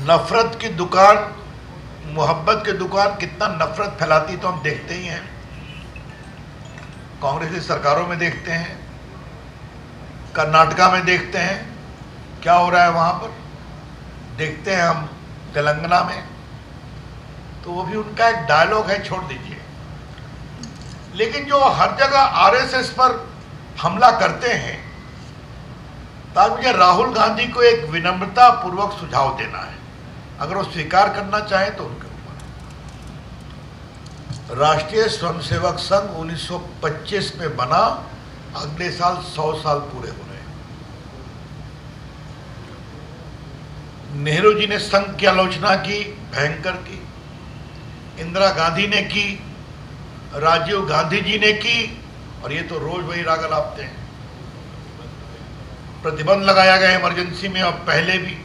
नफरत की दुकान, मोहब्बत की दुकान कितना नफरत फैलाती तो हम देखते ही हैं। कांग्रेस की सरकारों में देखते हैं, कर्नाटका में देखते हैं क्या हो रहा है वहां पर, देखते हैं हम तेलंगाना में, तो वो भी उनका एक डायलॉग है, छोड़ दीजिए। लेकिन जो हर जगह आरएसएस पर हमला करते हैं, तो आज मुझे राहुल गांधी को एक विनम्रता पूर्वक सुझाव देना है, अगर वो स्वीकार करना चाहें तो उनके ऊपर। राष्ट्रीय स्वयंसेवक संघ 1925 में बना, अगले साल 100 साल पूरे हो रहे हैं। नेहरू जी ने संघ की आलोचना की, भयंकर की, इंदिरा गांधी ने की, राजीव गांधी जी ने की, और ये तो रोज वही राग अलापते हैं। प्रतिबंध लगाया गया इमरजेंसी में और पहले भी।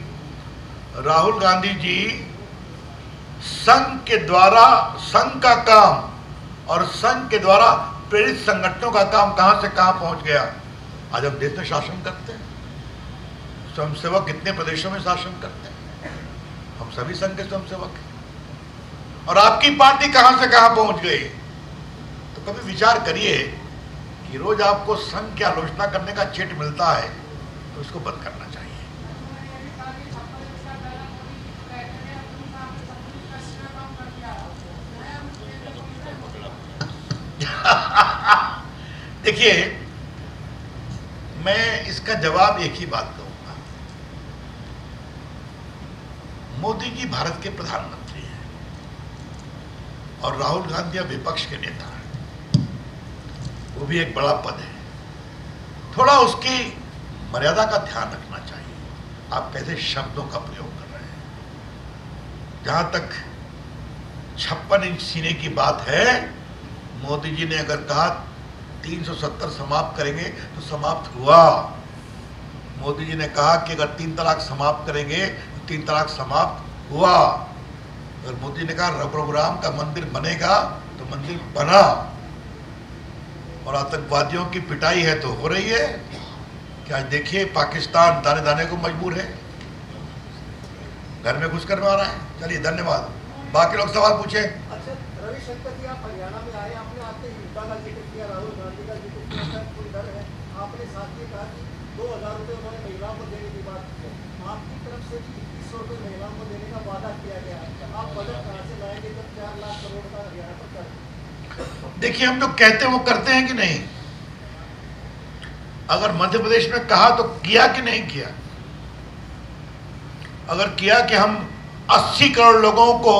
राहुल गांधी जी संघ के द्वारा, संघ का काम और संघ के द्वारा प्रेरित संगठनों का काम कहां से कहां पहुंच गया। आज हम देश में शासन करते हैं, स्वयंसेवक कितने प्रदेशों में शासन करते हैं, हम सभी संघ के स्वयंसेवक हैं। और आपकी पार्टी कहां से कहां पहुंच गई। तो कभी विचार करिए कि रोज आपको संघ की आलोचना करने का चिट मिलता है, तो उसको बंद करना चाहिए। देखिए, मैं इसका जवाब एक ही बात दूंगा। मोदी जी भारत के प्रधानमंत्री हैं और राहुल गांधी विपक्ष के नेता हैं, वो भी एक बड़ा पद है। थोड़ा उसकी मर्यादा का ध्यान रखना चाहिए। आप कैसे शब्दों का प्रयोग कर रहे हैं। जहां तक 56 इंच सीने की बात है, मोदी जी ने अगर कहा 370 समाप्त करेंगे तो समाप्त हुआ। मोदी जी ने कहा कि अगर 3 तलाक समाप्त करेंगे तो 3 तलाक समाप्त हुआ। अगर मोदी जी ने कहा रघुराम का मंदिर बनेगा तो मंदिर बना। और आतंकवादियों की पिटाई है तो हो रही है कि आज देखिए पाकिस्तान दाने दाने को मजबूर है, घर में घुसकर मार रहा है। चलिए धन्यवाद, बाकी लोग सवाल पूछे। अच्छा रविशंकर जी, आप हरियाणा में आए, आपने आते ही युद्धा का जिक्र किया, राहुल गांधी का जिक्र किया, कोई डर है। आपने साथ ये कहा कि 2000 रुपये उन्होंने महिलाओं को देने की बात की। आपकी तरफ से भी 2100 रुपये महिलाओं को देने का वादा किया गया है। आप बजट कहाँ से लाएंगे जब 4 लाख करोड़ का हरियाणा पर कर। देखिए, हम जो कहते हैं वो करते हैं कि नहीं। अगर मध्य प्रदेश में कहा तो किया कि नहीं किया। अगर किया कि हम 80 करोड़ लोगों को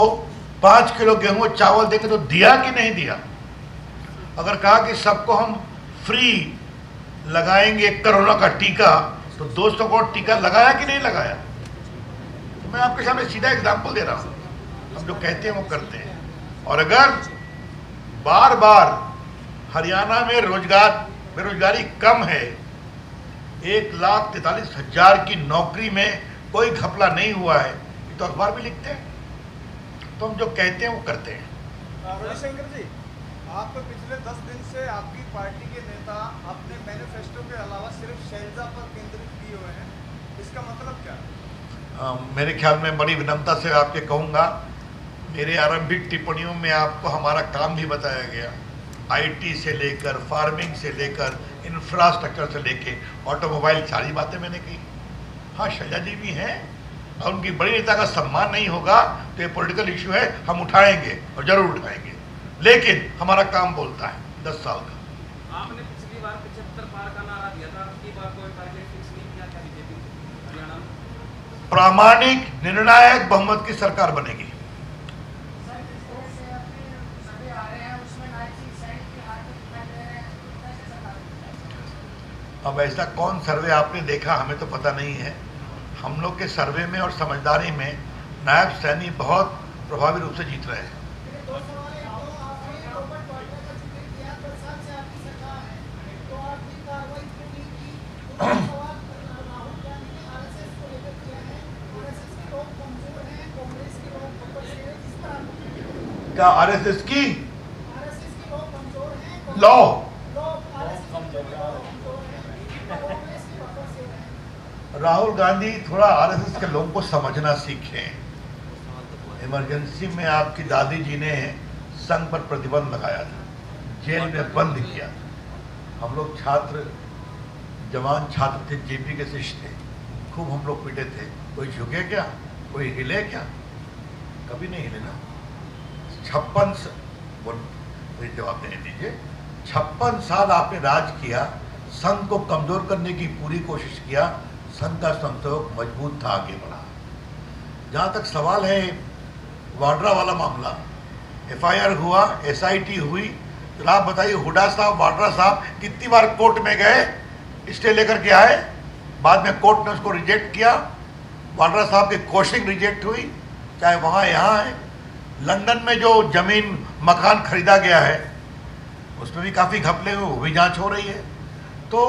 5 किलो गेहूं चावल देंगे तो दिया कि नहीं दिया। अगर कहा कि सबको हम फ्री लगाएंगे कोरोना का टीका, तो 200 करोड़ टीका लगाया कि नहीं लगाया। तो मैं आपके सामने सीधा एग्जाम्पल दे रहा हूं। हम जो कहते हैं वो करते हैं। और अगर बार बार हरियाणा में बेरोजगारी कम है, 1,43,000 की नौकरी में कोई घपला नहीं हुआ है, तो अखबार भी लिखते हैं। तो हम जो कहते हैं वो करते हैं। रविशंकर जी, आप पिछले 10 दिन से आपकी पार्टी के नेता अपने मैनिफेस्टो के अलावा सिर्फ शैलजा पर केंद्रित किए हुए हैं, इसका मतलब क्या है? मेरे ख्याल में बड़ी विनम्रता से आपके कहूँगा, मेरे आरंभिक टिप्पणियों में आपको हमारा काम भी बताया गया। आईटी से लेकर, फार्मिंग से लेकर, इंफ्रास्ट्रक्चर से लेकर ऑटोमोबाइल, सारी बातें मैंने की। हाँ, शैलजा जी भी हैं और उनकी बड़ी नेता का सम्मान नहीं होगा तो ये पॉलिटिकल इशू है, हम उठाएंगे और जरूर उठाएंगे। लेकिन हमारा काम बोलता है 10 साल का। आपने पिछली बार 75 पार का नारा दिया था, आपकी बार कोई टारगेट फिक्स नहीं किया क्या बीजेपी हरियाणा में? प्रामाणिक निर्णायक बहुमत की सरकार बनेगी। अब ऐसा कौन सर्वे आपने देखा, हमें तो पता नहीं है। हम लोग के सर्वे में और समझदारी में नायब सैनी बहुत प्रभावी रूप से जीत रहे हैं। क्या आरएसएस की लॉ राहुल गांधी थोड़ा आरएसएस के लोगों को समझना सीखें। इमरजेंसी में आपकी दादी जी ने संघ पर प्रतिबंध लगाया था, जेल में बंद किया था। हम लोग छात्र, जवान छात्र थे, जेपी के शिष्य थे, खूब हम लोग पीटे थे। कोई झुके क्या, कोई हिले क्या? कभी नहीं हिले ना। 56 जवाब देने दीजिए। 56 साल आपने राज किया, संघ को कमजोर करने की पूरी कोशिश किया, संघ का संसद मजबूत था, आगे बढ़ा। जहाँ तक सवाल है वाड्रा वाला मामला, एफआईआर हुआ, एसआईटी हुई, तो आप बताइए हुडा साहब, वाड्रा साहब कितनी बार कोर्ट में गए, स्टे लेकर के आए, बाद में कोर्ट ने उसको रिजेक्ट किया। वाड्रा साहब की कोशिश रिजेक्ट हुई, चाहे वहाँ यहाँ है। लंदन में जो जमीन मकान खरीदा गया है उसमें भी काफ़ी घपले हुए, वो भी जांच हो रही है। तो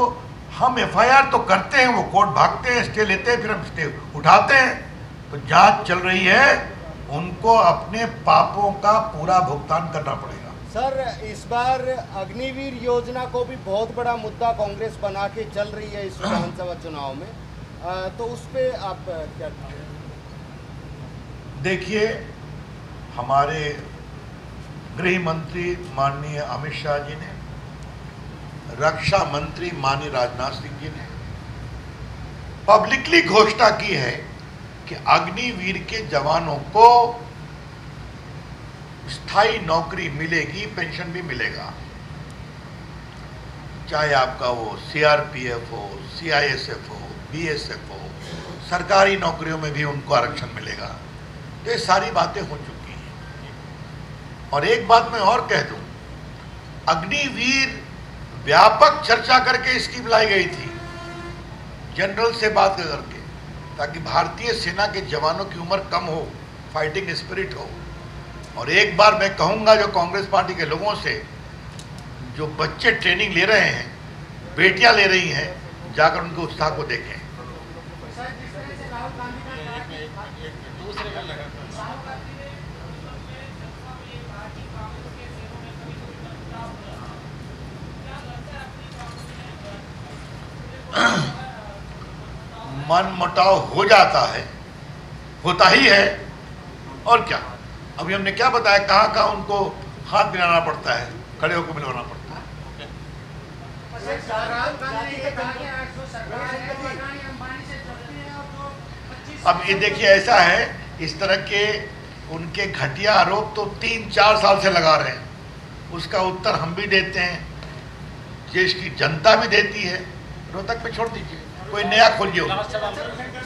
हम एफआईआर तो करते हैं, वो कोर्ट भागते हैं, स्टे लेते हैं, फिर हम स्टे उठाते हैं। तो जांच चल रही है, उनको अपने पापों का पूरा भुगतान करना पड़ेगा। सर, इस बार अग्निवीर योजना को भी बहुत बड़ा मुद्दा कांग्रेस बना के चल रही है इस विधानसभा चुनाव में, तो उस पे आप क्या? देखिए, हमारे गृह मंत्री माननीय अमित शाह जी ने, रक्षा मंत्री माननीय राजनाथ सिंह जी ने पब्लिकली घोषणा की है कि अग्निवीर के जवानों को स्थायी नौकरी मिलेगी, पेंशन भी मिलेगा। चाहे आपका वो सीआरपीएफ हो, सीआईएसएफ हो, बीएसएफ हो, सरकारी नौकरियों में भी उनको आरक्षण मिलेगा। तो ये सारी बातें हो चुकी हैं। और एक बात मैं और कह दूं, अग्निवीर व्यापक चर्चा करके स्कीम लाई गई थी, जनरल से बात करके, ताकि भारतीय सेना के जवानों की उम्र कम हो, फाइटिंग स्पिरिट हो। और एक बार मैं कहूंगा जो कांग्रेस पार्टी के लोगों से, जो बच्चे ट्रेनिंग ले रहे हैं, बेटियां ले रही हैं, जाकर उनके उत्साह को देखें। मन मुटाव हो जाता है, होता ही है, और क्या। अभी हमने क्या बताया, कहाँ कहाँ उनको हाथ मिलाना पड़ता है, खड़े होकर मिलवाना पड़ता है। अब ये देखिए, ऐसा है, इस तरह के उनके घटिया आरोप तो 3-4 साल से लगा रहे हैं, उसका उत्तर हम भी देते हैं, देश की जनता भी देती है। रोहतक पे छोड़ दीजिए, कोई नया खोलिए।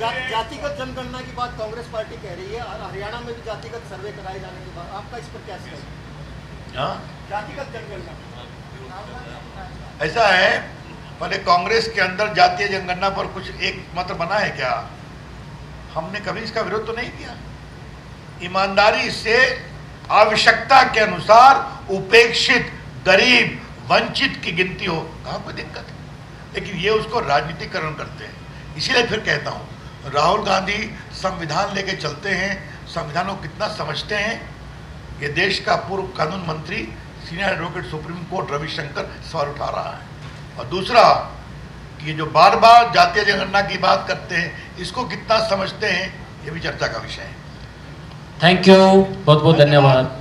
जातिगत जनगणना की बात कांग्रेस पार्टी कह रही है, और हरियाणा में भी जातिगत सर्वे कराए जाने की बात, आपका इस पर क्या है? जातिगत जनगणना ऐसा है, पहले कांग्रेस के अंदर जातीय जनगणना पर कुछ एक मत बना है क्या? हमने कभी इसका विरोध तो नहीं किया। ईमानदारी से आवश्यकता के अनुसार उपेक्षित, गरीब, वंचित की गिनती हो, कहाँ कोई दिक्कत है। लेकिन ये उसको राजनीतिकरण करते हैं। इसीलिए फिर कहता हूँ, राहुल गांधी संविधान लेके चलते हैं, संविधान को कितना समझते हैं। ये देश का पूर्व कानून मंत्री, senior advocate supreme court Ravishankar सवाल उठा रहा है। और दूसरा, कि ये जो बार बार जातीय जनगणना की बात करते हैं, इसको कितना समझते हैं, ये भी चर्चा का विषय है। थैंक यू, बहुत बहुत धन्यवाद।